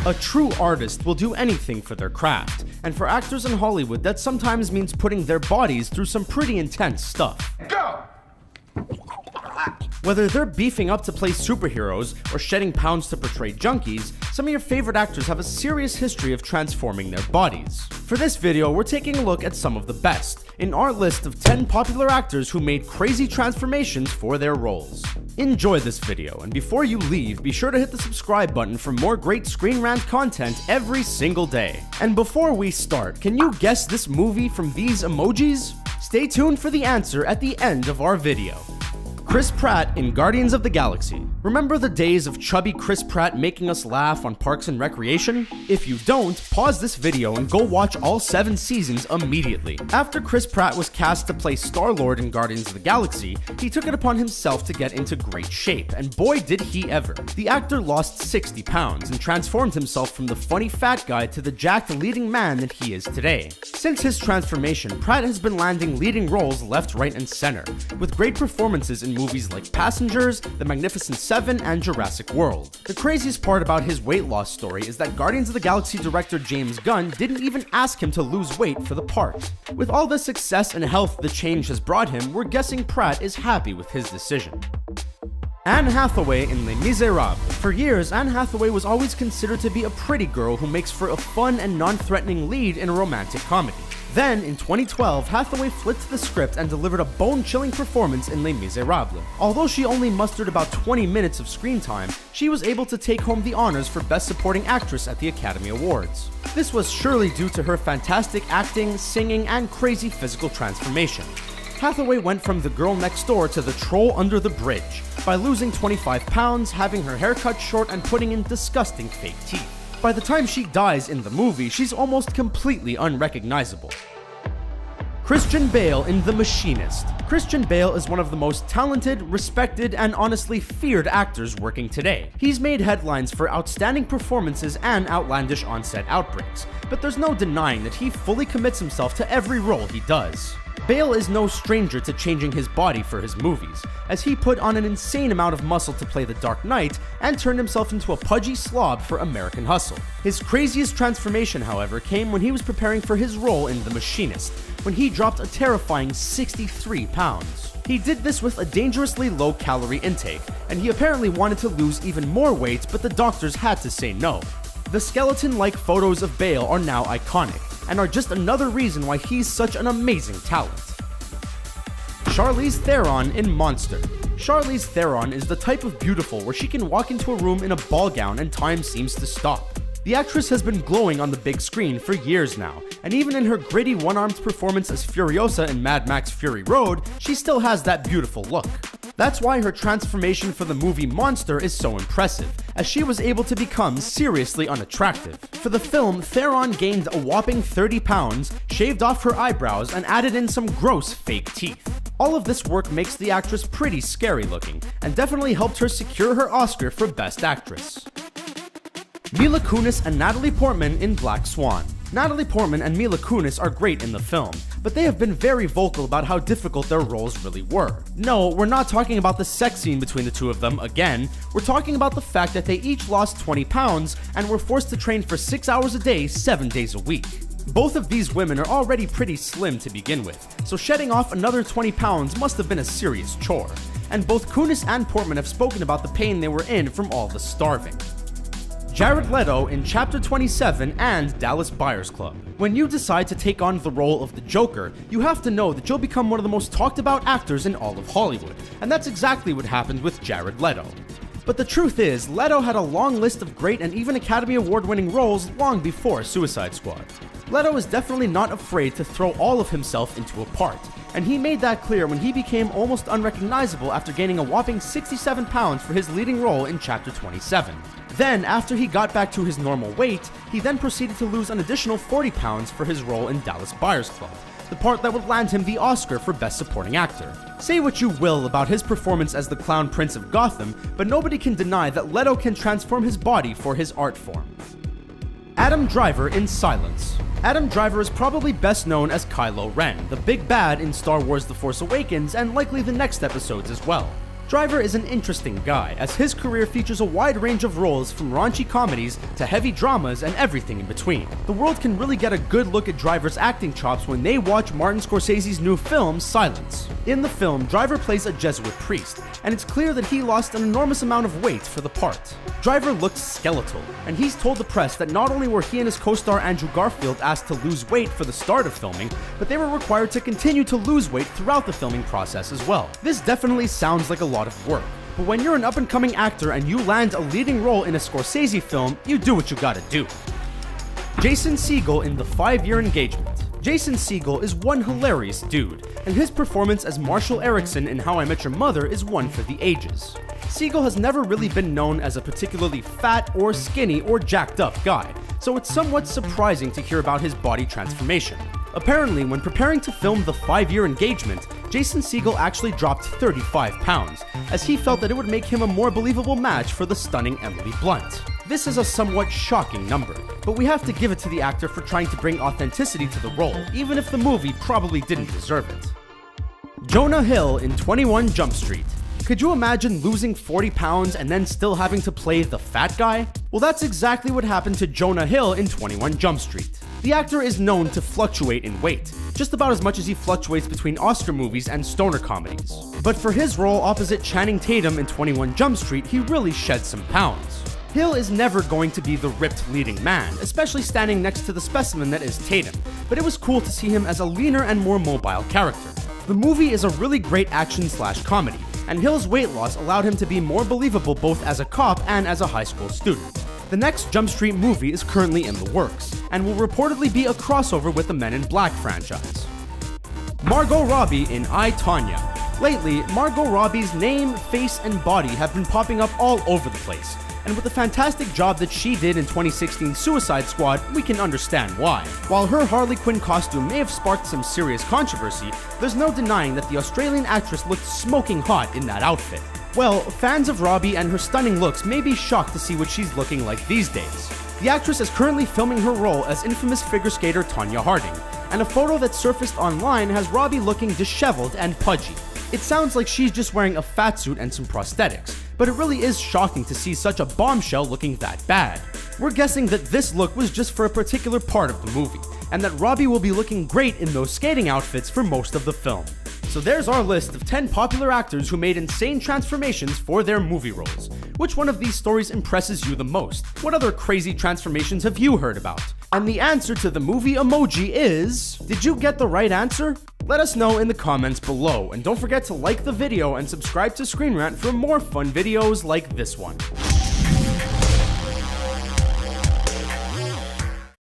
A true artist will do anything for their craft, and for actors in Hollywood that sometimes means putting their bodies through some pretty intense stuff. Go! Whether they're beefing up to play superheroes or shedding pounds to portray junkies, some of your favorite actors have a serious history of transforming their bodies. For this video, we're taking a look at some of the best in our list of 10 popular actors who made crazy transformations for their roles. Enjoy this video, and before you leave, be sure to hit the subscribe button for more great Screen Rant content every single day. And before we start, can you guess this movie from these emojis? Stay tuned for the answer at the end of our video. Chris Pratt in Guardians of the Galaxy. Remember the days of chubby Chris Pratt making us laugh on Parks and Recreation? If you don't, pause this video and go watch all 7 seasons immediately. After Chris Pratt was cast to play Star-Lord in Guardians of the Galaxy, he took it upon himself to get into great shape, and boy did he ever. The actor lost 60 pounds and transformed himself from the funny fat guy to the jacked leading man that he is today. Since his transformation, Pratt has been landing leading roles left, right, and center, with great performances in movies like Passengers, The Magnificent Seven, and Jurassic World. The craziest part about his weight loss story is that Guardians of the Galaxy director James Gunn didn't even ask him to lose weight for the part. With all the success and health the change has brought him, we're guessing Pratt is happy with his decision. Anne Hathaway in Les Miserables. For years, Anne Hathaway was always considered to be a pretty girl who makes for a fun and non-threatening lead in a romantic comedy. Then, in 2012, Hathaway flipped the script and delivered a bone-chilling performance in Les Miserables. Although she only mustered about 20 minutes of screen time, she was able to take home the honors for Best Supporting Actress at the Academy Awards. This was surely due to her fantastic acting, singing, and crazy physical transformation. Hathaway went from the girl next door to the troll under the bridge, by losing 25 pounds, having her hair cut short, and putting in disgusting fake teeth. By the time she dies in the movie, she's almost completely unrecognizable. Christian Bale in The Machinist. Christian Bale is one of the most talented, respected, and honestly feared actors working today. He's made headlines for outstanding performances and outlandish on-set outbreaks, but there's no denying that he fully commits himself to every role he does. Bale is no stranger to changing his body for his movies, as he put on an insane amount of muscle to play the Dark Knight and turned himself into a pudgy slob for American Hustle. His craziest transformation, however, came when he was preparing for his role in The Machinist, when he dropped a terrifying 63 pounds. He did this with a dangerously low calorie intake, and he apparently wanted to lose even more weight, but the doctors had to say no. The skeleton-like photos of Bale are now iconic, and are just another reason why he's such an amazing talent. Charlize Theron in Monster. Charlize Theron is the type of beautiful where she can walk into a room in a ball gown and time seems to stop. The actress has been glowing on the big screen for years now, and even in her gritty one-armed performance as Furiosa in Mad Max Fury Road, she still has that beautiful look. That's why her transformation for the movie Monster is so impressive, as she was able to become seriously unattractive. For the film, Theron gained a whopping 30 pounds, shaved off her eyebrows, and added in some gross fake teeth. All of this work makes the actress pretty scary looking, and definitely helped her secure her Oscar for Best Actress. Mila Kunis and Natalie Portman in Black Swan. Natalie Portman and Mila Kunis are great in the film, but they have been very vocal about how difficult their roles really were. No, we're not talking about the sex scene between the two of them again, we're talking about the fact that they each lost 20 pounds and were forced to train for 6 hours a day, 7 days a week. Both of these women are already pretty slim to begin with, so shedding off another 20 pounds must have been a serious chore. And both Kunis and Portman have spoken about the pain they were in from all the starving. Jared Leto in Chapter 27 and Dallas Buyers Club. When you decide to take on the role of the Joker, you have to know that you'll become one of the most talked about actors in all of Hollywood, and that's exactly what happened with Jared Leto. But the truth is, Leto had a long list of great and even Academy Award-winning roles long before Suicide Squad. Leto is definitely not afraid to throw all of himself into a part, and he made that clear when he became almost unrecognizable after gaining a whopping 67 pounds for his leading role in Chapter 27. Then, after he got back to his normal weight, he then proceeded to lose an additional 40 pounds for his role in Dallas Buyers Club, the part that would land him the Oscar for Best Supporting Actor. Say what you will about his performance as the Clown Prince of Gotham, but nobody can deny that Leto can transform his body for his art form. Adam Driver in Silence. Adam Driver is probably best known as Kylo Ren, the big bad in Star Wars The Force Awakens and likely the next episodes as well. Driver is an interesting guy, as his career features a wide range of roles from raunchy comedies to heavy dramas and everything in between. The world can really get a good look at Driver's acting chops when they watch Martin Scorsese's new film, Silence. In the film, Driver plays a Jesuit priest, and it's clear that he lost an enormous amount of weight for the part. Driver looks skeletal, and he's told the press that not only were he and his co-star Andrew Garfield asked to lose weight for the start of filming, but they were required to continue to lose weight throughout the filming process as well. This definitely sounds like a lot of work, but when you're an up-and-coming actor and you land a leading role in a Scorsese film, you do what you gotta do. Jason Segel in The 5-Year Engagement. Jason Segel is one hilarious dude, and his performance as Marshall Erickson in How I Met Your Mother is one for the ages. Segel has never really been known as a particularly fat or skinny or jacked up guy, so it's somewhat surprising to hear about his body transformation. Apparently, when preparing to film The 5-Year Engagement, Jason Segel actually dropped 35 pounds, as he felt that it would make him a more believable match for the stunning Emily Blunt. This is a somewhat shocking number, but we have to give it to the actor for trying to bring authenticity to the role, even if the movie probably didn't deserve it. Jonah Hill in 21 Jump Street. Could you imagine losing 40 pounds and then still having to play the fat guy? Well, that's exactly what happened to Jonah Hill in 21 Jump Street. The actor is known to fluctuate in weight, just about as much as he fluctuates between Oscar movies and stoner comedies. But for his role opposite Channing Tatum in 21 Jump Street, he really shed some pounds. Hill is never going to be the ripped leading man, especially standing next to the specimen that is Tatum, but it was cool to see him as a leaner and more mobile character. The movie is a really great action/comedy, and Hill's weight loss allowed him to be more believable both as a cop and as a high school student. The next Jump Street movie is currently in the works, and will reportedly be a crossover with the Men in Black franchise. Margot Robbie in I, Tonya. Lately, Margot Robbie's name, face, and body have been popping up all over the place, and with the fantastic job that she did in 2016's Suicide Squad, we can understand why. While her Harley Quinn costume may have sparked some serious controversy, there's no denying that the Australian actress looked smoking hot in that outfit. Well, fans of Robbie and her stunning looks may be shocked to see what she's looking like these days. The actress is currently filming her role as infamous figure skater Tonya Harding, and a photo that surfaced online has Robbie looking disheveled and pudgy. It sounds like she's just wearing a fat suit and some prosthetics, but it really is shocking to see such a bombshell looking that bad. We're guessing that this look was just for a particular part of the movie, and that Robbie will be looking great in those skating outfits for most of the film. So there's our list of 10 popular actors who made insane transformations for their movie roles. Which one of these stories impresses you the most? What other crazy transformations have you heard about? And the answer to the movie emoji is... Did you get the right answer? Let us know in the comments below, and don't forget to like the video and subscribe to Screen Rant for more fun videos like this one.